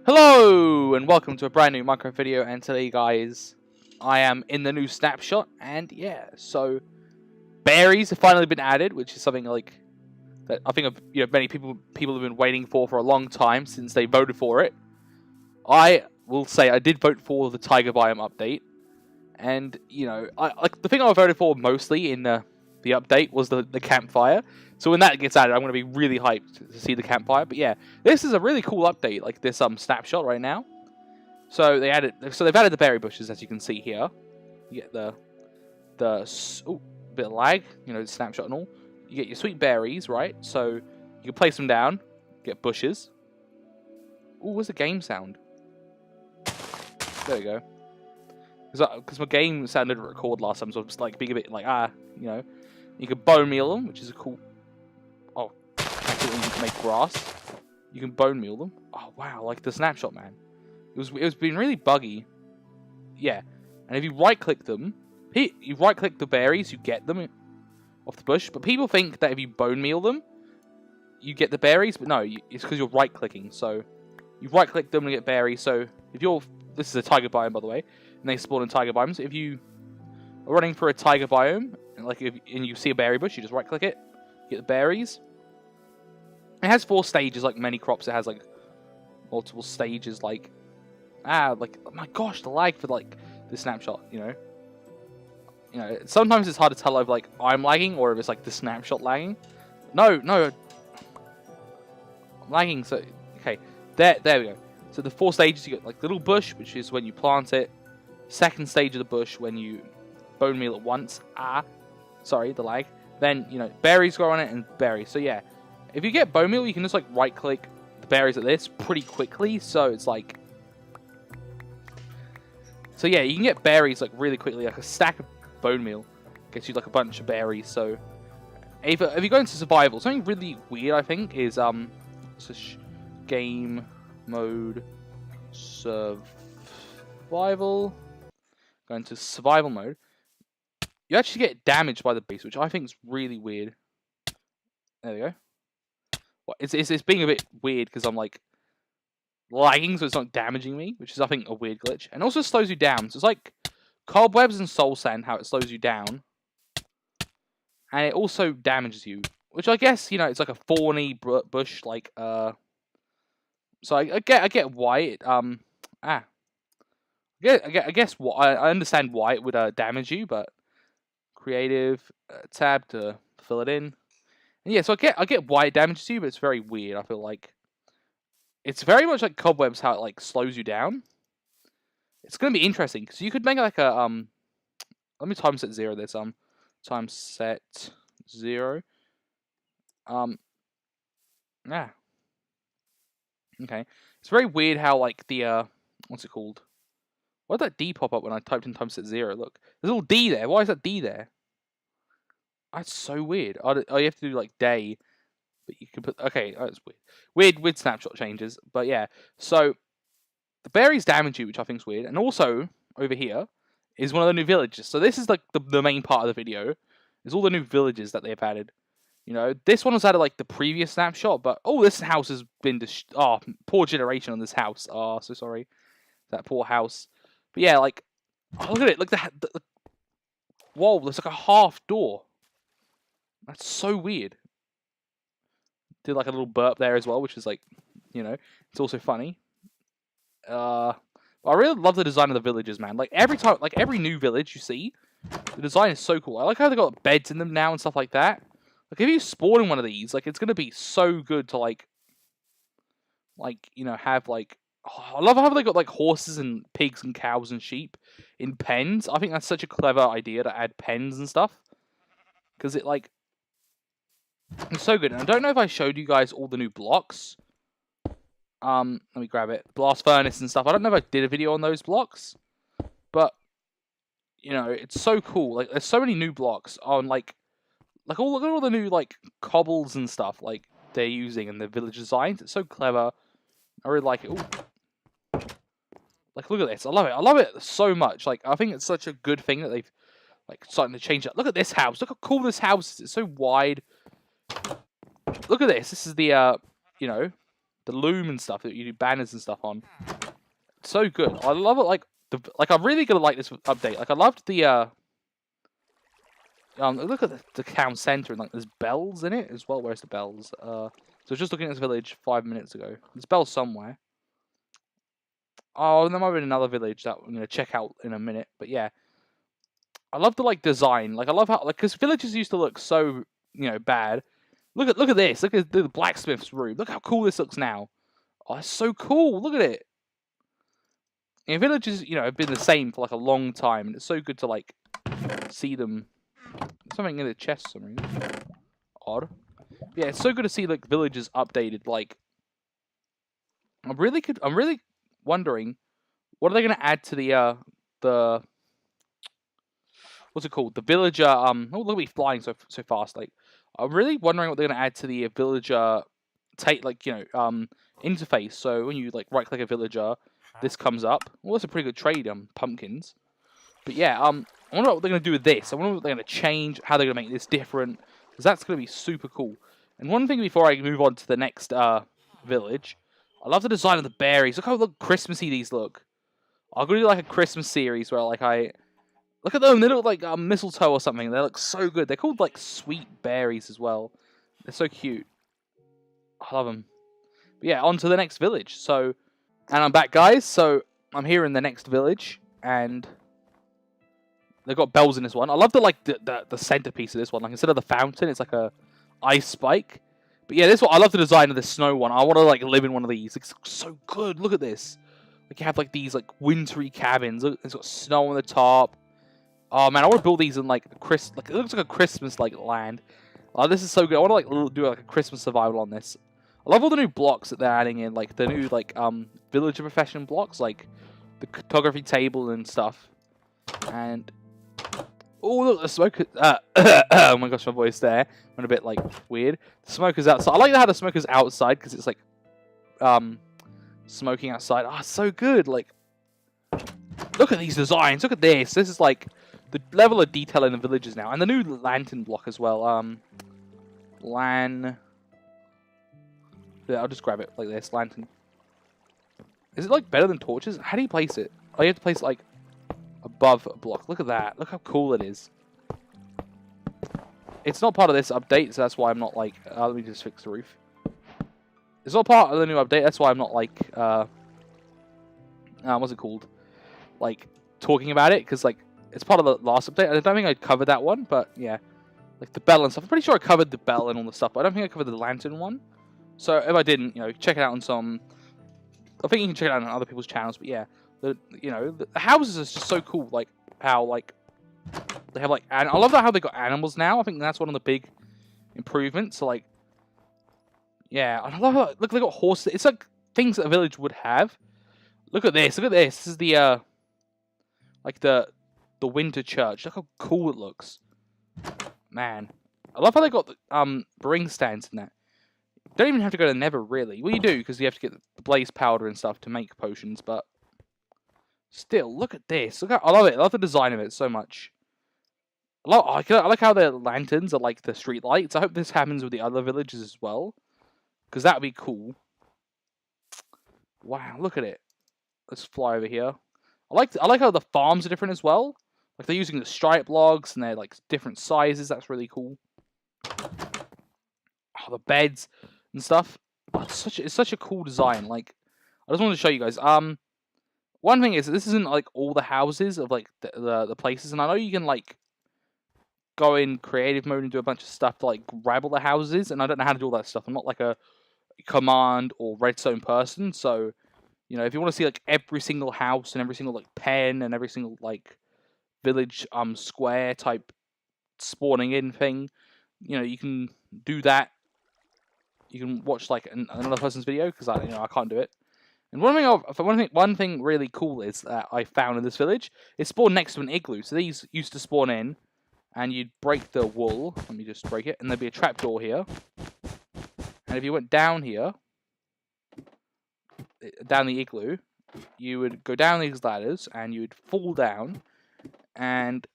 Hello and welcome to a brand new Minecraft video, and today guys I am in the new Snapshot, and yeah, so berries have finally been added, which is something like that I think many people have been waiting for a long time since they voted for it. I will say I did vote for the tiger biome update, and the thing I voted for mostly in the update was the campfire. So when that gets added, I'm going to be really hyped to see the campfire. But yeah, this is a really cool update, like this snapshot right now. So they've added the berry bushes, as you can see here. You get the bit of lag, the snapshot and all. You get your sweet berries, right? So you can place them down, get bushes. Ooh, what's the game sound? There we go. Because my game sounded record last time, so I'm just like being a bit like You can bone meal them, which is a cool. Oh, actually, you can make grass. You can bone meal them. Oh wow, like the snapshot, man. It was been really buggy. Yeah, and if you right click them, you right click the berries, you get them off the bush. But people think that if you bone meal them, you get the berries, but no, it's because you're right clicking. So you right click them and get berries. So if this is a tiger biome, by the way, and they spawn in tiger biomes. If you are running for a tiger biome, and you see a berry bush, you just right click it, get the berries. It has 4 stages, like many crops. It has like multiple stages, like oh my gosh, the lag for like the snapshot. Sometimes it's hard to tell if like I'm lagging or if it's like the snapshot lagging. No, I'm lagging. So okay, there we go. So the 4 stages, you get like little bush, which is when you plant it. Second stage of the bush when you bone meal it once. Sorry, the lag. Then berries grow on it and berries. So yeah, if you get bone meal, you can just like right click the berries like this pretty quickly. So it's like, so yeah, you can get berries like really quickly. Like a stack of bone meal gets you like a bunch of berries. So if you go into survival, something really weird I think is game mode survival. Go into survival mode. You actually get damaged by the beast, which I think is really weird. There we go. Well, it's being a bit weird because I'm like lagging, so it's not damaging me, which is I think a weird glitch. And also slows you down. So it's like cobwebs and soul sand, how it slows you down, and it also damages you, which I guess it's like a thorny bush, like So I get why it I guess what I understand why it would damage you, but creative tab to fill it in. And yeah, so I get why it damages you, but it's very weird. I feel like it's very much like cobwebs, how it like slows you down. It's gonna be interesting because you could make like a Let me time set 0 this time set 0 yeah. Okay, it's very weird how like the what's it called? Why did that D pop up when I typed in time set 0? Look, there's a little D there. Why is that D there? That's so weird. Oh, you have to do like day, but you can put. Okay, that's weird. Weird snapshot changes. But yeah, so the berries damage you, which I think is weird. And also over here is one of the new villages. So this is like the main part of the video. Is all the new villages that they've added. This one was added like the previous snapshot, but this house has been poor generation on this house. Oh, so sorry, that poor house. But yeah, like, look at it. Look at the whoa, there's like a half door. That's so weird. Did like a little burp there as well, which is like, it's also funny. I really love the design of the villages, man. Like every new village you see, the design is so cool. I like how they got beds in them now and stuff like that. Like if you spawn in one of these, like it's gonna be so good to have like. Oh, I love how they got like horses and pigs and cows and sheep in pens. I think that's such a clever idea to add pens and stuff, because it's so good. And I don't know if I showed you guys all the new blocks. Let me grab it. Blast furnace and stuff. I don't know if I did a video on those blocks, but it's so cool. Like there's so many new blocks on look at all the new like cobbles and stuff like they're using in the village designs. It's so clever. I really like it. Ooh. Like look at this. I love it. I love it so much. Like I think it's such a good thing that they've like starting to change it. Look at this house. Look how cool this house is. It's so wide. Look at this. This is the loom and stuff that you do banners and stuff on. It's so good. I love it. Like I'm really gonna like this update. Like I loved the look at the town center and like there's bells in it as well. Where's the bells? So I was just looking at this village 5 minutes ago. There's bells somewhere. Oh, there might be another village that I'm gonna check out in a minute. But yeah, I love the like design. Like I love how because villages used to look so bad. Look at this. Look at the blacksmith's room. Look how cool this looks now. Oh, it's so cool. Look at it. And villages, have been the same for like a long time, and it's so good to like see them. Something in the chest, for some reason. Odd. Yeah, it's so good to see like villages updated. Like, I'm really wondering what are they going to add to the what's it called? The villager. Oh, look at me flying so fast. Like, I'm really wondering what they're going to add to the villager interface. So when you like right click a villager, this comes up. Well, that's a pretty good trade. Pumpkins. But yeah, I wonder what they're going to do with this. I wonder what they're going to change, how they're going to make this different, because that's going to be super cool. And one thing before I move on to the next village, I love the design of the berries. Look how Christmassy these look. I'm going to do like a Christmas series where like look at them. They look like mistletoe or something. They look so good. They're called like sweet berries as well. They're so cute. I love them. But yeah, on to the next village. So, and I'm back, guys. So I'm here in the next village, and they've got bells in this one. I love the centerpiece of this one. Like instead of the fountain, it's like a ice spike. But yeah, this one I love the design of the snow one. I want to like live in one of these. It's so good. Look at this. Like you have like these like wintry cabins. Look, it's got snow on the top. Oh man, I want to build these in like it looks like a Christmas like land. Oh, this is so good. I want to like do like a Christmas survival on this. I love all the new blocks that they're adding in, like the new like villager profession blocks, like the cartography table and stuff. And oh look, the smoke. Oh my gosh, my voice there went a bit like weird. The smoker's outside. I like how the smoker's outside because it's like smoking outside. Oh, so good. Like, look at these designs. Look at this. This is like the level of detail in the villages now, and the new lantern block as well. Yeah, I'll just grab it like this. Lantern. Is it like better than torches? How do you place it? Oh, you have to place it like above a block. Look at that. Look how cool it is. It's not part of this update, so that's why I'm not like... let me just fix the roof. It's not part of the new update, that's why I'm not like... what's it called? Like, talking about it, because like, it's part of the last update. I don't think I covered that one, but yeah. Like the bell and stuff. I'm pretty sure I covered the bell and all the stuff, but I don't think I covered the lantern one. So if I didn't, check it out on some... I think you can check it out on other people's channels, but yeah. The houses are just so cool. Like, how, like... They have, like... I love that how they got animals now. I think that's one of the big improvements. So, like... Yeah, I love how... Look, they got horses. It's like things that a village would have. Look at this. Look at this. This is the, like, the winter church. Look how cool it looks. Man. I love how they got the, brewing stands in that. You don't even have to go to Nether, really. Well, you do, because you have to get the blaze powder and stuff to make potions, but... Still, look at this. Look how, I love it. I love the design of it so much. I like how the lanterns are like the street lights. I hope this happens with the other villages as well, because that would be cool. Wow, look at it. Let's fly over here. I like how the farms are different as well. Like they're using the stripe logs and they're like different sizes. That's really cool. Oh, the beds and stuff. Oh, it's such a cool design. Like, I just wanted to show you guys. One thing is this isn't like all the houses of like the places, and I know you can like go in creative mode and do a bunch of stuff to like grab all the houses, and I don't know how to do all that stuff. I'm not like a command or redstone person, so if you want to see like every single house and every single like pen and every single like village square type spawning in thing, you can do that. You can watch like another person's video because I can't do it. And one thing really cool is that I found in this village, it spawned next to an igloo. So these used to spawn in, and you'd break the wool. Let me just break it, and there'd be a trapdoor here. And if you went down here, down the igloo, you would go down these ladders, and you would fall down, and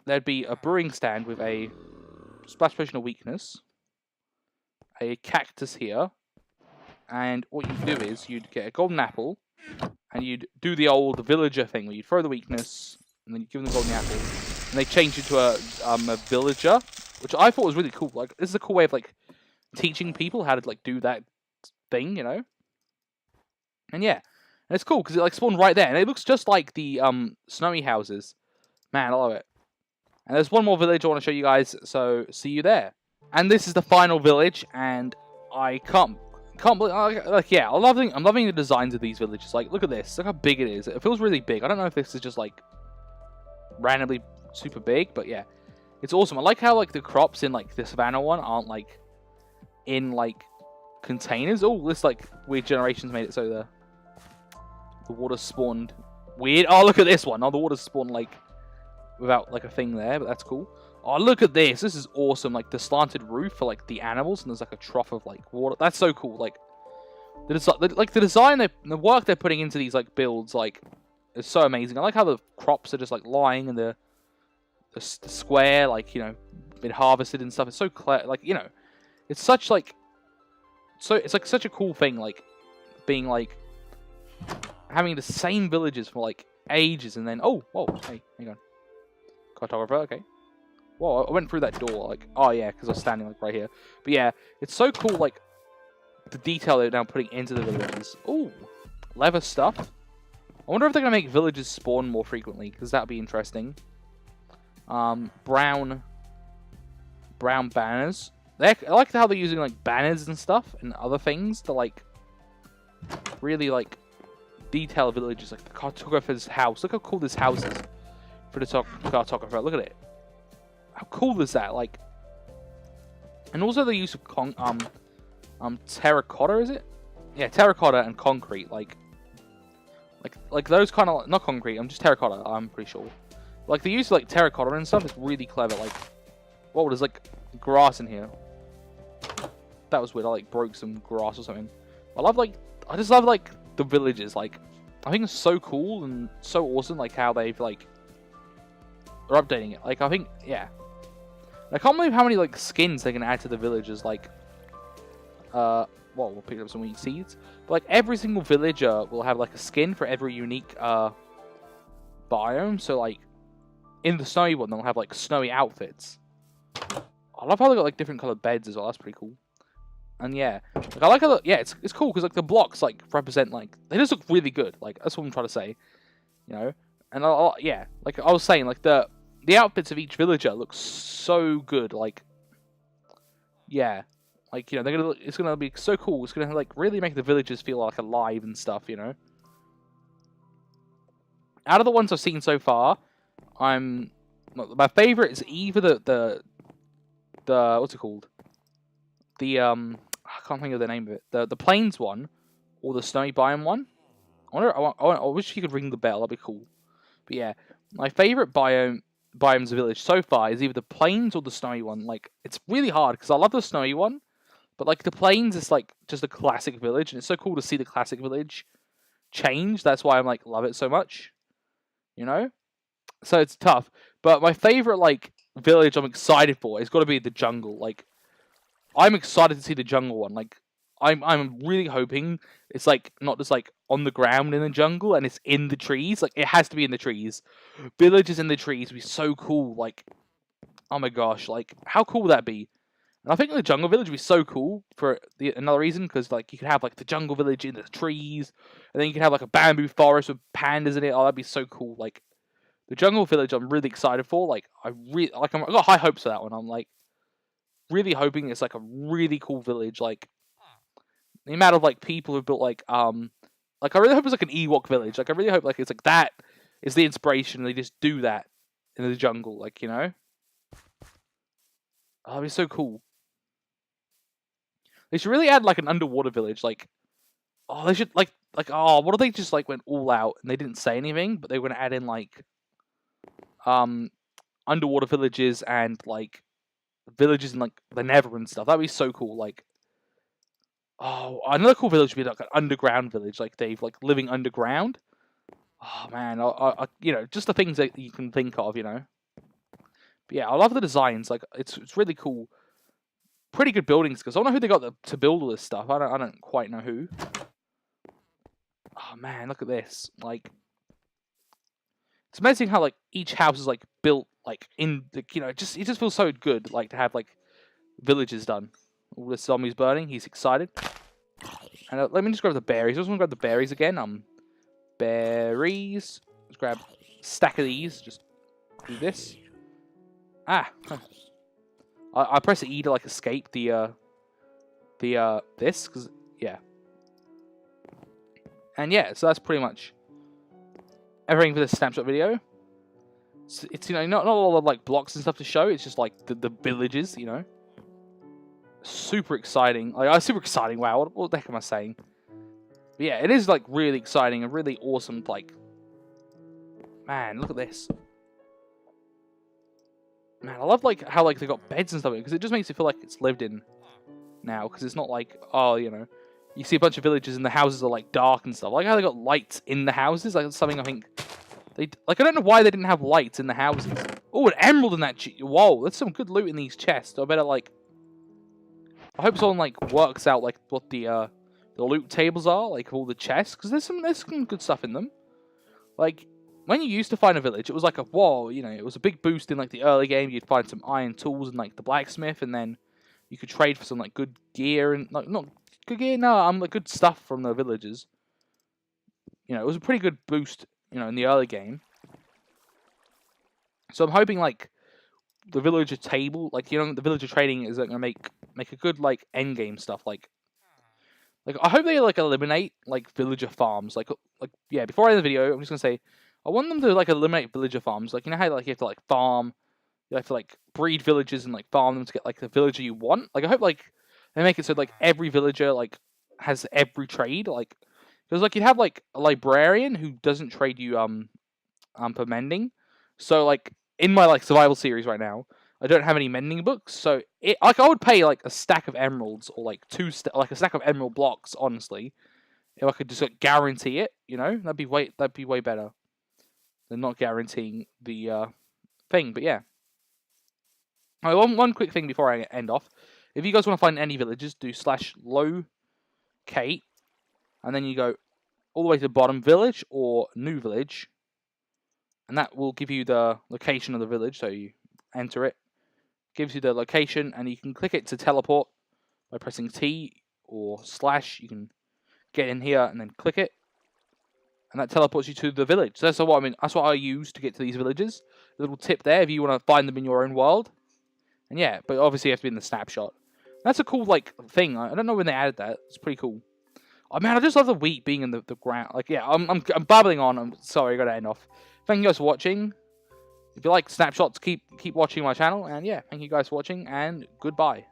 there'd be a brewing stand with a splash potion of weakness, a cactus here, And what you do is you'd get a golden apple, and you'd do the old villager thing where you'd throw the weakness, and then you give them the golden apple, and they change you to a villager, which I thought was really cool. Like, this is a cool way of like teaching people how to like do that thing, you know? And yeah, and it's cool because it like spawned right there, and it looks just like the snowy houses. Man, I love it. And there's one more village I want to show you guys, so see you there. And this is the final village, and I can't believe, like, yeah, I'm loving the designs of these villages. Like, look at this, look how big it is. It feels really big. I don't know if this is just like randomly super big, but yeah, it's awesome. I like how like the crops in like the savannah one aren't like in like containers. Oh, this like weird generations made it so the water spawned weird. Oh, look at this one. Oh, the water spawned like without like a thing there, but that's cool. Oh, look at this. This is awesome. Like the slanted roof for like the animals, and there's like a trough of like water. That's so cool. Like the design, the work they're putting into these like builds, like, is so amazing. I like how the crops are just like lying in the square, like, you know, been harvested and stuff. It's so clear. Like, you know, it's such like it's like such a cool thing. Like being like having the same villages for like ages, and then whoa, hey, hang on, cartographer, okay. Whoa, I went through that door, like, oh yeah, because I was standing like right here. But yeah, it's so cool, like the detail they're now putting into the villages. Ooh, leather stuff. I wonder if they're gonna make villages spawn more frequently, because that'd be interesting. Brown banners. I like how they're using like banners and stuff and other things to like really like detail villages, like the cartographer's house. Look how cool this house is for the cartographer. Look at it. How cool is that? Like, and also the use of terracotta, is it? Yeah, terracotta and concrete. Like those kind of, not concrete. I'm just terracotta. I'm pretty sure. Like the use of like terracotta and stuff is really clever. Like, whoa, there's like grass in here. That was weird. I like broke some grass or something. I just love like the villages. Like, I think it's so cool and so awesome. Like how they've like are updating it. Like, I think, yeah. I can't believe how many like skins they can add to the villages. Like, well, we'll pick up some wheat seeds. But like every single villager will have like a skin for every unique biome. So like in the snowy one, they'll have like snowy outfits. I love how they got like different colored beds as well. That's pretty cool. And yeah, like I like how yeah, it's cool because like the blocks like represent like they just look really good. Like that's what I'm trying to say, you know. And yeah, like I was saying, like the outfits of each villager look so good. Like, yeah, like, you know, it's gonna be so cool. It's gonna like really make the villagers feel like alive and stuff, you know. Out of the ones I've seen so far, my favorite is either the what's it called? I can't think of the name of it. The plains one or the snowy biome one. I wish you could ring the bell. That'd be cool. But yeah, my favorite biomes village so far is either the plains or the snowy one. Like, it's really hard because I love the snowy one, but like the plains is like just a classic village, and it's so cool to see the classic village change. That's why I'm like love it so much, you know. So it's tough, but my favorite like village I'm excited for is got to be the jungle. Like, I'm excited to see the jungle one. Like, I'm really hoping it's like not just like on the ground in the jungle and it's in the trees. Like, it has to be in the trees. Villages in the trees would be so cool. Like, oh my gosh, like how cool would that be? And I think the jungle village would be so cool for another reason, because like you could have like the jungle village in the trees, and then you could have like a bamboo forest with pandas in it. Oh, that'd be so cool. Like, the jungle village, I'm really excited for. Like, I've got high hopes for that one. I'm like really hoping it's like a really cool village. Like, the amount of like people who've built like I really hope it's like an Ewok village. Like, I really hope like it's like that is the inspiration. And they just do that in the jungle. Like, you know, oh, that'd be so cool. They should really add like an underwater village. Like, oh, they should like oh, what if they just like went all out and they didn't say anything, but they were gonna add in like underwater villages and like villages in like the Nether and stuff. That'd be so cool. Like, oh, another cool village would be like an underground village, like they've like living underground. Oh man, I you know, just the things that you can think of, you know. But yeah, I love the designs. Like, it's really cool. pretty good building skills. I don't know who they got to build all this stuff. I don't quite know who. Oh man, look at this. Like, it's amazing how like each house is like built like in the, you know, it just feels so good like to have like villages done. All the zombies burning. He's excited. And let me just grab the berries. I just want to grab the berries again. Berries. Let's grab a stack of these. Just do this. Ah. I press E to like escape the this, because yeah. And yeah, so that's pretty much everything for this snapshot video. It's you know, not a lot of like blocks and stuff to show. It's just like the villages, you know. Super exciting. Like, super exciting. Wow, what the heck am I saying? But yeah, it is like really exciting and really awesome. Like, man, look at this. Man, I love like how like they got beds and stuff because it just makes it feel like it's lived in now. Because it's not like, oh, you know, you see a bunch of villages and the houses are like dark and stuff. Like how they got lights in the houses. Like that's something I think they like. I don't know why they didn't have lights in the houses. Oh, an emerald in that. Whoa, that's some good loot in these chests. I better like. I hope someone like works out like what the loot tables are, like all the chests, because there's some good stuff in them. Like when you used to find a village, it was like a whoa, you know, it was a big boost in like the early game. You'd find some iron tools and like the blacksmith, and then you could trade for some like good gear and like not good gear, no, like good stuff from the villages. You know, it was a pretty good boost, you know, in the early game. So I'm hoping like the villager table, like you know, the villager trading is like, gonna make a good like end game stuff. Like I hope they like eliminate like villager farms. Like yeah. Before I end the video, I'm just gonna say I want them to like eliminate villager farms. Like you know how like you have to like farm, you have to like breed villagers and like farm them to get like the villager you want. Like I hope like they make it so like every villager like has every trade. Like because like you'd have like a librarian who doesn't trade you for mending. So like in my like survival series right now, I don't have any mending books, so like I would pay like a stack of emeralds or like like a stack of emerald blocks. Honestly, if I could just like, guarantee it, you know, that'd be way better than not guaranteeing the thing. But yeah, one quick thing before I end off. If you guys want to find any villages, do /locate, and then you go all the way to the bottom village or new village, and that will give you the location of the village. So you enter it. Gives you the location, and you can click it to teleport by pressing T or /. You can get in here and then click it, and that teleports you to the village. So that's what I mean. That's what I use to get to these villages. A little tip there if you want to find them in your own world. And yeah, but obviously you have to be in the snapshot. That's a cool like thing. I don't know when they added that. It's pretty cool. Oh man, I just love the wheat being in the ground. Like yeah, I'm babbling on. I'm sorry, I gotta end off. Thank you guys for watching. If you like snapshots, keep watching my channel, and yeah, thank you guys for watching, and goodbye.